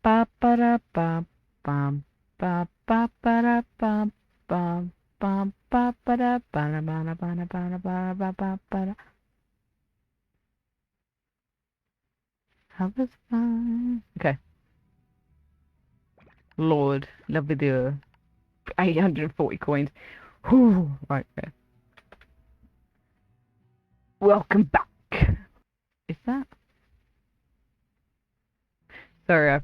ba ba da ba bum ba ba ba da bum bum bum ba ba da ba da ba da ba da ba da ba da ba ba da. Have a fun. Okay. Lord, la video. 840 coins. Whew. Right, okay. Welcome back. Is that? Sorry, I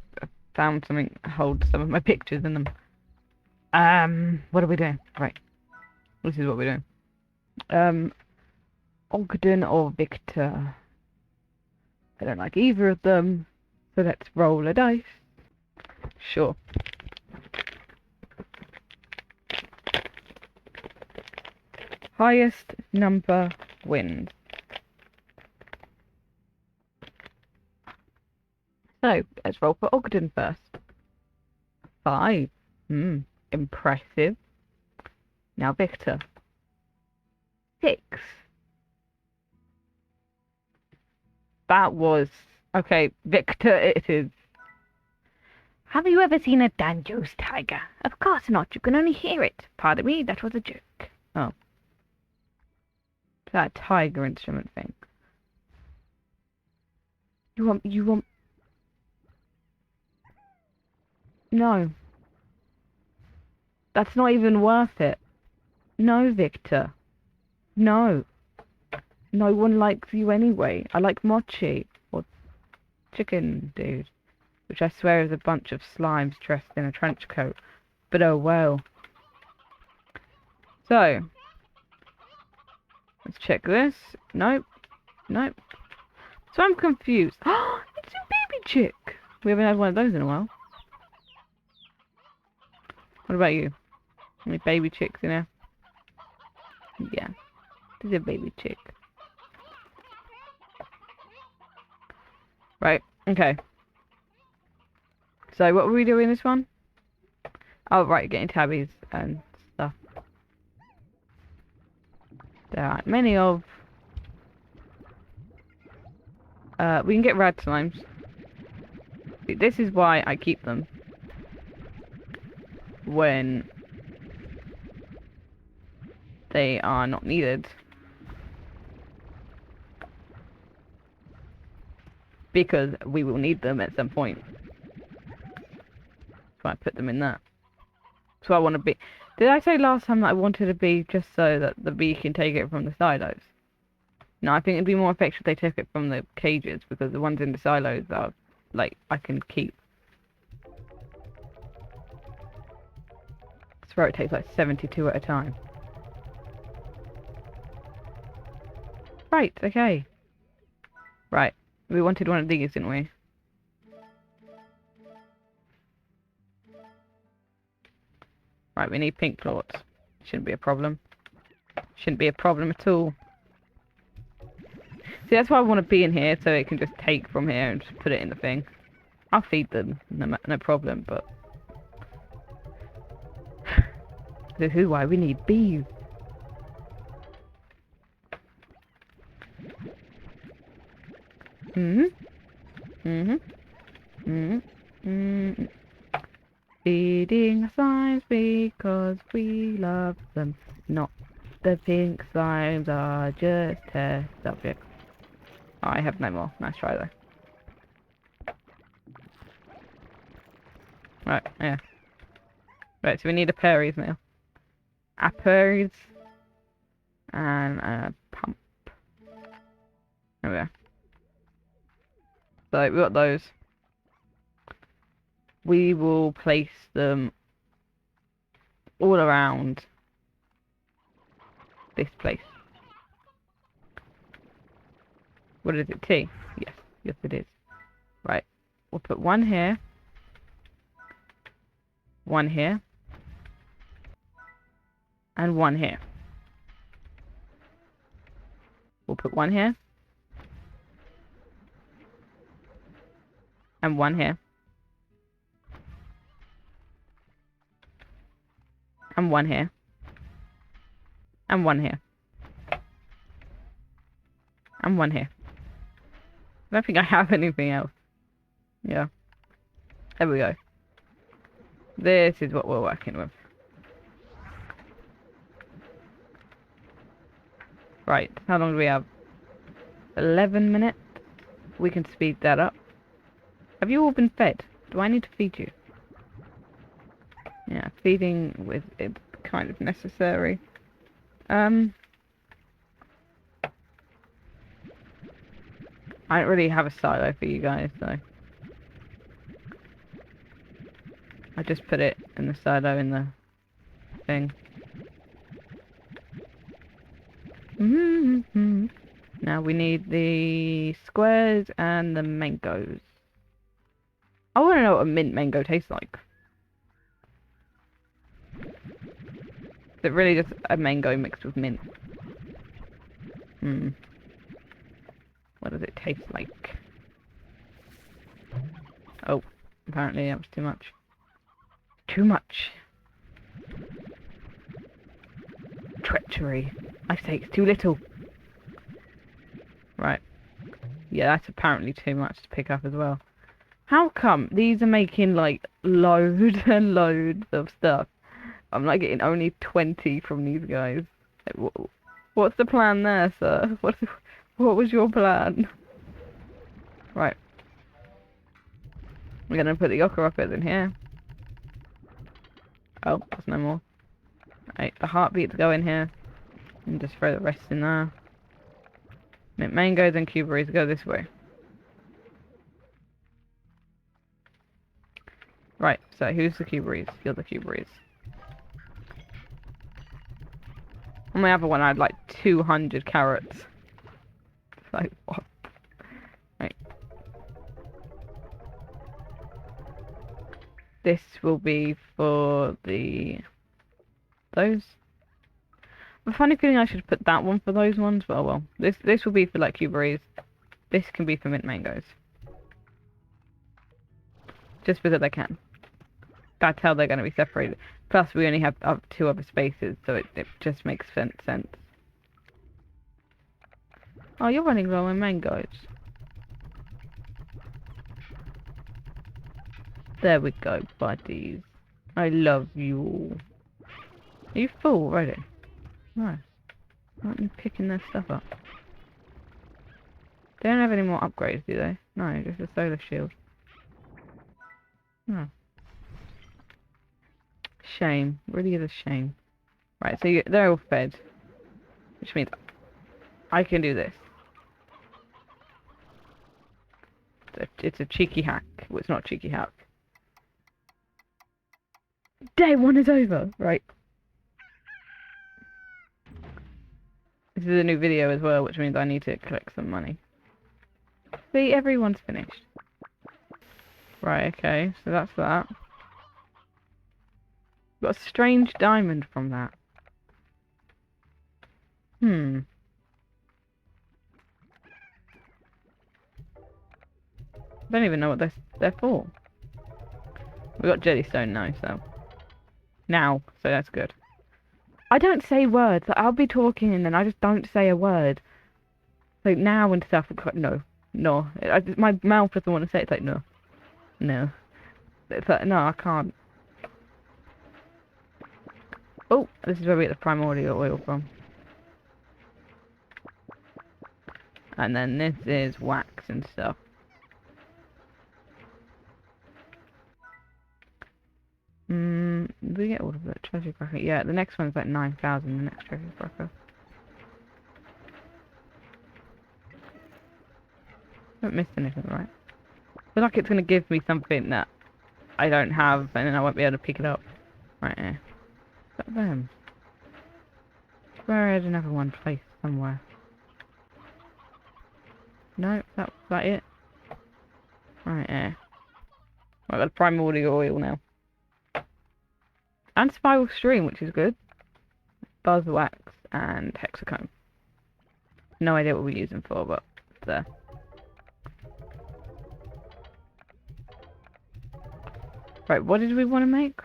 found something. Hold some of my pictures in them. What are we doing? Right. This is what we're doing. Ogden or Victor. I don't like either of them. So let's roll a dice. Sure. Highest number wins. So, let's roll for Ogden first. 5. Impressive. Now Victor. 6. That was... Okay, Victor it is. Have you ever seen a Danjo's tiger? Of course not, you can only hear it. Pardon me, that was a joke. Oh. That tiger instrument thing. You want... No. That's not even worth it. No, Victor. No. No one likes you anyway. I like mochi. Or chicken, dude. Which I swear is a bunch of slimes dressed in a trench coat. But oh well. So. Let's check this. Nope. Nope. So I'm confused. It's a baby chick. We haven't had one of those in a while. What about you? Any baby chicks in here? Yeah. This is a baby chick. Right. Okay. So what were we doing this one? Oh, right. Getting tabbies and stuff. There aren't many of. We can get rad slimes. This is why I keep them. When they are not needed. Because we will need them at some point. So I put them in that. So I want to be... Did I say last time that I wanted to be just so that the bee can take it from the silos? No, I think it'd be more effective if they took it from the cages, because the ones in the silos are, like, I can keep. I swear it takes like 72 at a time. Right, okay. Right. We wanted one of these, didn't we? Right, we need pink plorts. Shouldn't be a problem. Shouldn't be a problem at all. See, that's why I want to be in here, so it can just take from here and just put it in the thing. I'll feed them, no problem, but... This is why we need bees. Feeding slimes because we love them. Not the pink slimes are just test subjects. Oh, I have no more. Nice try though. Right, yeah. Right, so we need a Perry's now. A Perry's and a pump. There we go. So we got those. We will place them all around this place. What is it? T? Yes. Yes it is. Right. We'll put one here. One here. And one here. We'll put one here. And one here. And one here. And one here. And one here. I don't think I have anything else. Yeah. There we go. This is what we're working with. Right, how long do we have? 11 minutes? We can speed that up. Have you all been fed? Do I need to feed you? Yeah, feeding is kind of necessary. I don't really have a silo for you guys, so I just put it in the silo in the thing. Now we need the squares and the mangoes. I want to know what a mint mango tastes like. Is it really just a mango mixed with mint? What does it taste like? Oh, apparently that was too much. Too much. Treachery. I say it's too little. Right. Yeah, that's apparently too much to pick up as well. How come these are making like loads and loads of stuff? I'm like getting only 20 from these guys. Like, what's the plan there, sir? What was your plan? Right. We're gonna put the Okarokers in here. Oh, there's no more. Right, the heartbeats go in here. And just throw the rest in there. Mint mangoes and cuberries go this way. Right, so who's the cuberries? You're the cuberries. On my other one, I had like 200 carrots. Like, what? Right. This will be for those. I have a funny feeling I should put that one for those ones, but oh well. This will be for like cuberries. This can be for mint mangoes. Just because I can. That's how they're going to be separated. Plus, we only have up 2 other spaces, so it just makes sense. Oh, you're running low on mangoes. There we go, buddies. I love you all. Are you full already? No. Aren't you picking their stuff up? They don't have any more upgrades, do they? No, just a solar shield. No. Shame. Really is a shame. Right, so they're all fed. Which means I can do this. It's a cheeky hack. Well, it's not a cheeky hack. Day 1 is over! Right. This is a new video as well, which means I need to collect some money. See, everyone's finished. Right, okay, so that's that. Got a strange diamond from that. I don't even know what they're for. We got jellystone now, so that's good. I don't say words. Like, I'll be talking and then I just don't say a word. Like now and stuff. No. My mouth doesn't want to say it. It's like no. It's like no, I can't. Oh, this is where we get the primordial oil from. And then this is wax and stuff. Did we get all of it? Treasure cracker? Yeah, the next one's like 9,000, the next treasure cracker. I haven't missed anything, right? I feel like it's going to give me something that I don't have, and then I won't be able to pick it up. Right here. Is that them? Where is another one placed somewhere? No, that's that it? Right here. Right, I've got primordial oil now. And spiral stream, which is good. Buzz wax and hexacomb. No idea what we're using for, but it's there. Right, what did we want to make?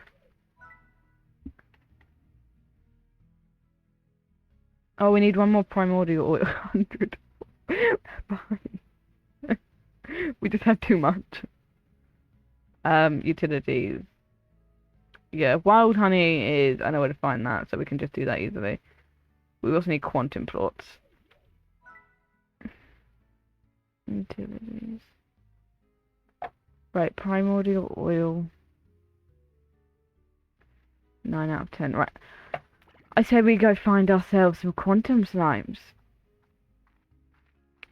Oh, we need one more primordial oil. 100. Fine. We just had too much. Utilities. Yeah, wild honey is, I know where to find that, so we can just do that easily. We also need quantum plots. Utilities. Right, primordial oil. 9 out of 10. Right. I say we go find ourselves some quantum slimes.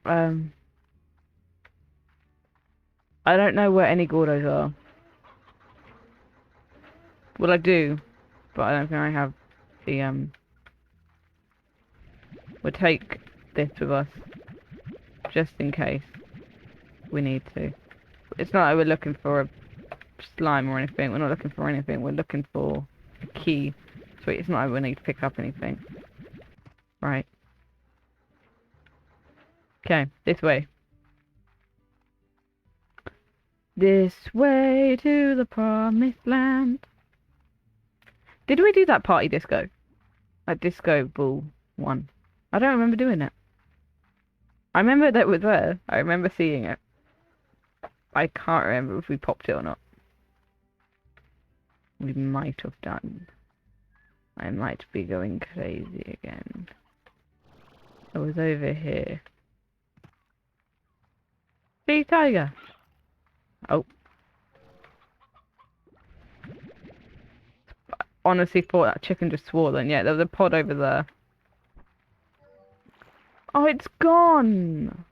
I don't know where any Gordos are. Well, I do, but I don't think I have the, We'll take this with us, just in case we need to. It's not like we're looking for a slime or anything. We're not looking for anything. We're looking for a key. So it's not like we need to pick up anything. Right. Okay, this way. This way to the promised land. Did we do that party disco? That disco ball one. I don't remember doing it. I remember that it was there. I remember seeing it. I can't remember if we popped it or not. We might have done. I might be going crazy again. I was over here. See, tiger. Oh. Honestly thought that chicken just swore then. Yeah, there was a pod over there. Oh, it's gone!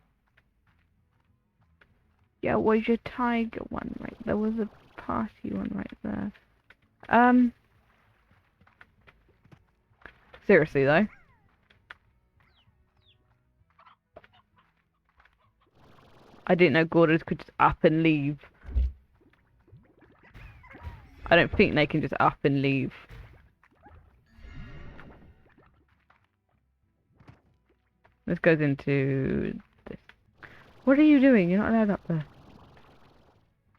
Yeah, where's your tiger one right? There was a party one right there. Seriously though. I didn't know Gordons could just up and leave. I don't think they can just up and leave. This goes into this. What are you doing? You're not allowed up there.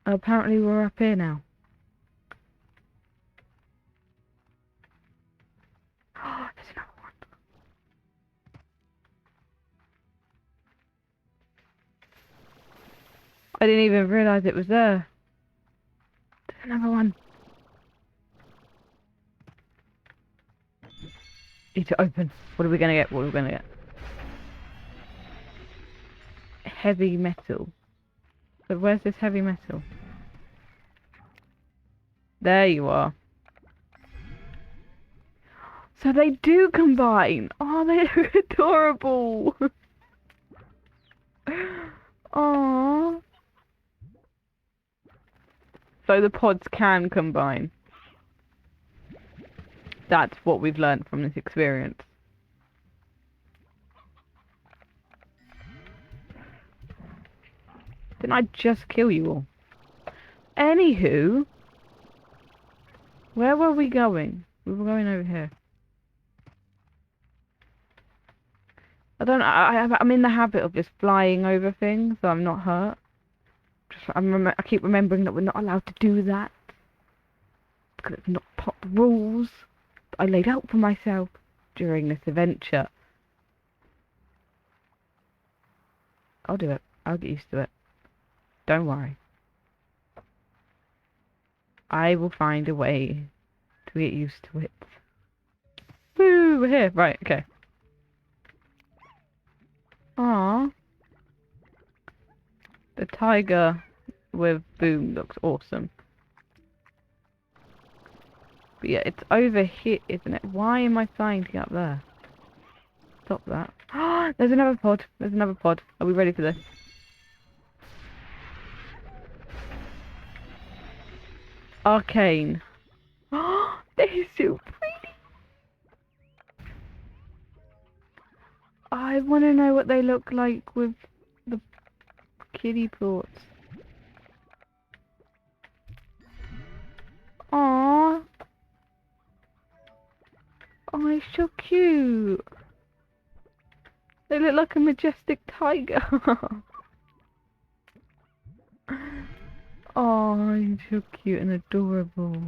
Apparently we're up here now. Oh, there's another one. I didn't even realise it was there. There's another one. Need to open. What are we gonna get? What are we gonna get? Heavy metal. But where's this heavy metal? There you are. So they do combine. Oh, they look adorable. Aww. So the pods can combine. That's what we've learned from this experience. Didn't I just kill you all? Anywho, where were we going? We were going over here. I don't know. I'm in the habit of just flying over things, so I'm not hurt. I keep remembering that we're not allowed to do that because it's not part of the rules that I laid out for myself during this adventure. I'll do it. I'll get used to it. Don't worry. I will find a way to get used to it. Woo! We're here. Right. Okay. Aww. The tiger with boom looks awesome. But yeah, it's over here, isn't it? Why am I flying to get up there? Stop that. There's another pod. There's another pod. Are we ready for this? Arcane. They're so pretty. I want to know what they look like with the kiddie plots. Aww. Oh, it's so cute. They look like a majestic tiger. Oh, he's so cute and adorable.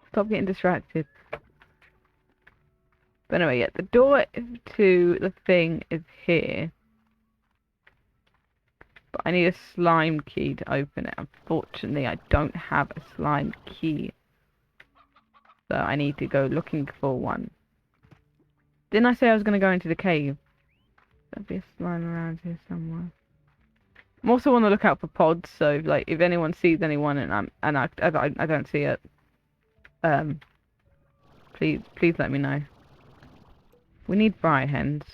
Stop getting distracted. But anyway, yeah, the door to the thing is here. But I need a slime key to open it. Unfortunately, I don't have a slime key. So I need to go looking for one. Didn't I say I was going to go into the cave? There'll be a slime around here somewhere. I'm also on the lookout for pods, so like if anyone sees anyone and I don't see it, please let me know. We need bright hens.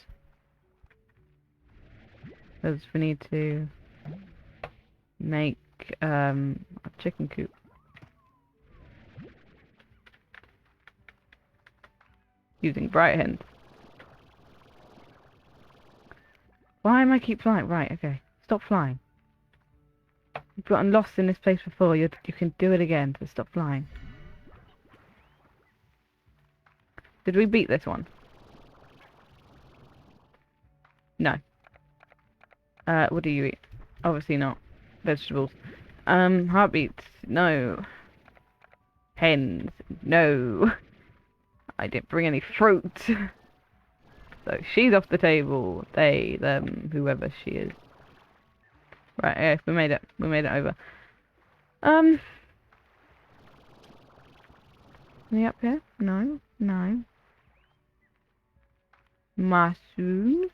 Because we need to make a chicken coop. Using bright hens. Why am I keep flying? Right, okay. Stop flying. You've gotten lost in this place before. You can do it again, so stop flying. Did we beat this one? No. What do you eat? Obviously not. Vegetables. Heartbeats. No. Hens. No. I didn't bring any fruit. So she's off the table. They, them, whoever she is. Right, yeah, we made it. We made it over. Me up here? No, no. Mushroom.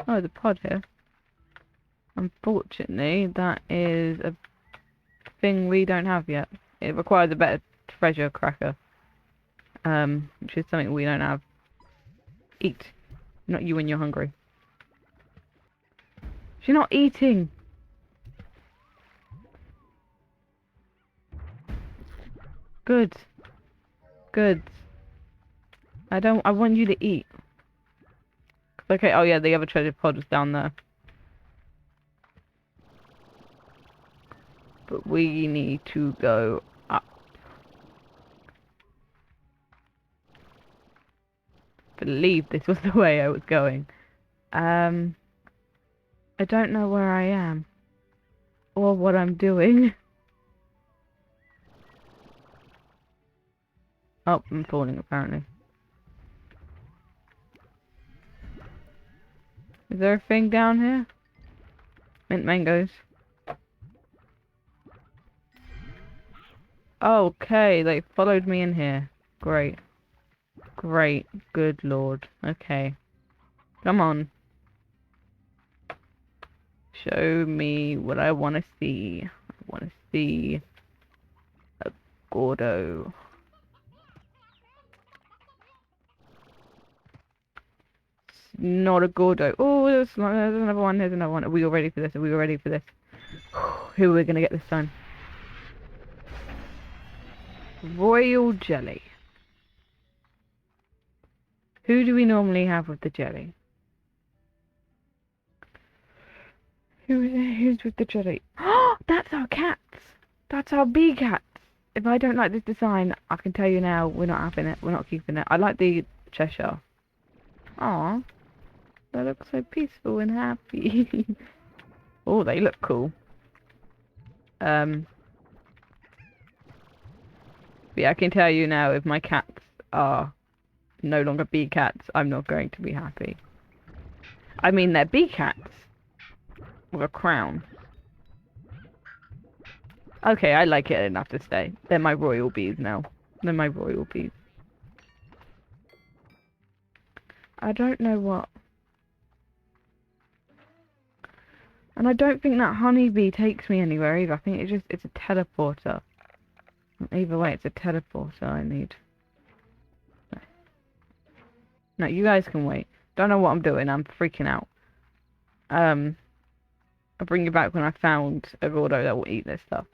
Oh, the pod here. Unfortunately, that is a thing we don't have yet. It requires a better treasure cracker. Which is something we don't have. Eat. Not you when you're hungry. She's not eating. Good. Good. I want you to eat. Okay, oh yeah, the other treasure pod was down there. But we need to go up. I believe this was the way I was going. I don't know where I am. Or what I'm doing. Oh, I'm falling apparently. Is there a thing down here? Mint mangoes. Okay, they followed me in here. Great. Great. Good lord. Okay. Come on. Show me what I want to see. I want to see a Gordo. It's not a Gordo. Oh, there's another one. There's another one. Are we all ready for this? Are we all ready for this? Who are we going to get this time? Royal jelly. Who do we normally have with the jelly? Who's with the jelly? Oh, that's our cats. That's our bee cats. If I don't like this design, I can tell you now, we're not having it. We're not keeping it. I like the Cheshire. Aw, they look so peaceful and happy. Oh, they look cool. But yeah, I can tell you now, if my cats are no longer bee cats, I'm not going to be happy. I mean, they're bee cats with a crown. Okay, I like it enough to stay. They're my royal bees now. They're my royal bees. I don't know what. And I don't think that honeybee takes me anywhere either. I think it's a teleporter. Either way, it's a teleporter I need. No, you guys can wait. Don't know what I'm doing. I'm freaking out. I'll bring you back when I found a Gordo that will eat this stuff.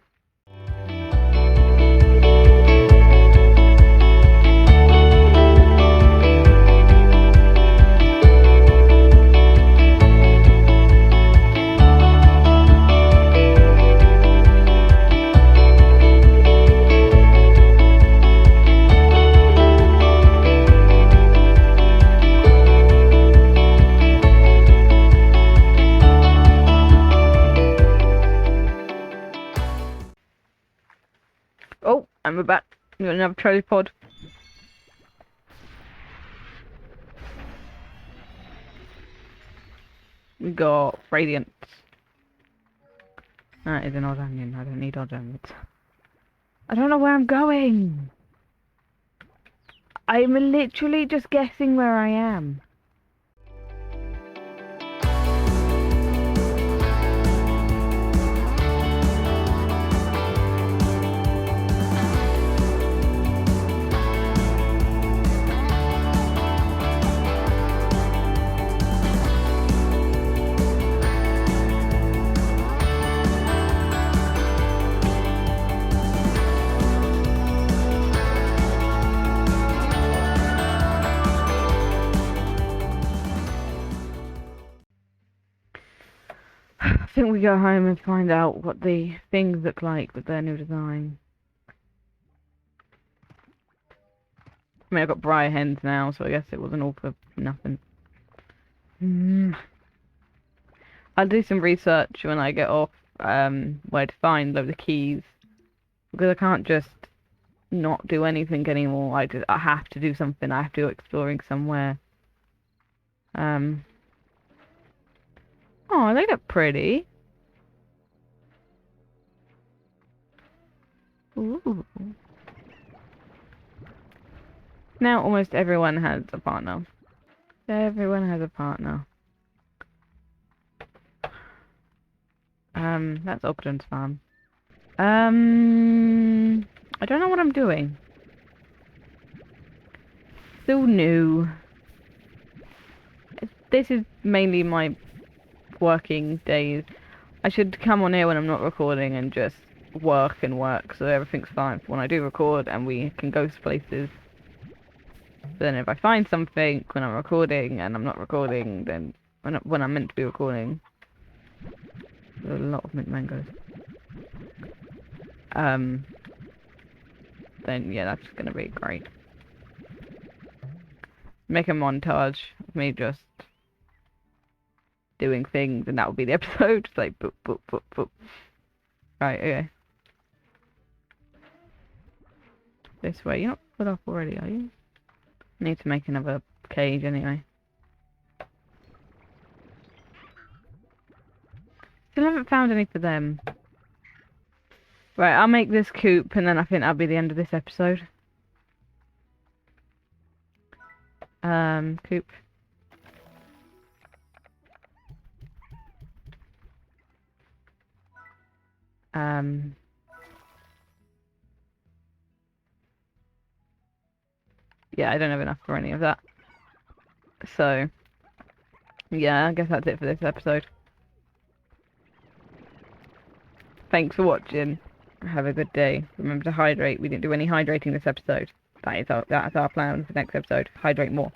Oh, I'm about to got another tripod. We got radiance. That is an odd onion. I don't need odd onions. I don't know where I'm going. I'm literally just guessing where I am. I think we go home and find out what the things look like with their new design. I mean, I've got briar hens now, so I guess it wasn't all for nothing. I'll do some research when I get off, where to find the keys. Because I can't just not do anything anymore. I have to do something. I have to go exploring somewhere. Oh, they look pretty. Ooh. Now almost everyone has a partner. Everyone has a partner. That's Ogden's farm. I don't know what I'm doing. Still new. This is mainly my working days. I should come on here when I'm not recording and just work and work, so everything's fine for when I do record and we can go to places. But then if I find something when I'm recording and I'm not recording, then when I'm meant to be recording, there's a lot of mint mangoes. Then yeah, that's gonna be great. Make a montage of me just doing things, and that will be the episode. Just like boop boop boop boop. Right, okay. This way. You're not put off already, are you? Need to make another cage anyway. Still haven't found any for them. Right, I'll make this coop, and then I think that'll be the end of this episode. Coop. Yeah, I don't have enough for any of that. So, yeah, I guess that's it for this episode. Thanks for watching. Have a good day. Remember to hydrate. We didn't do any hydrating this episode. That's our plan for the next episode. Hydrate more.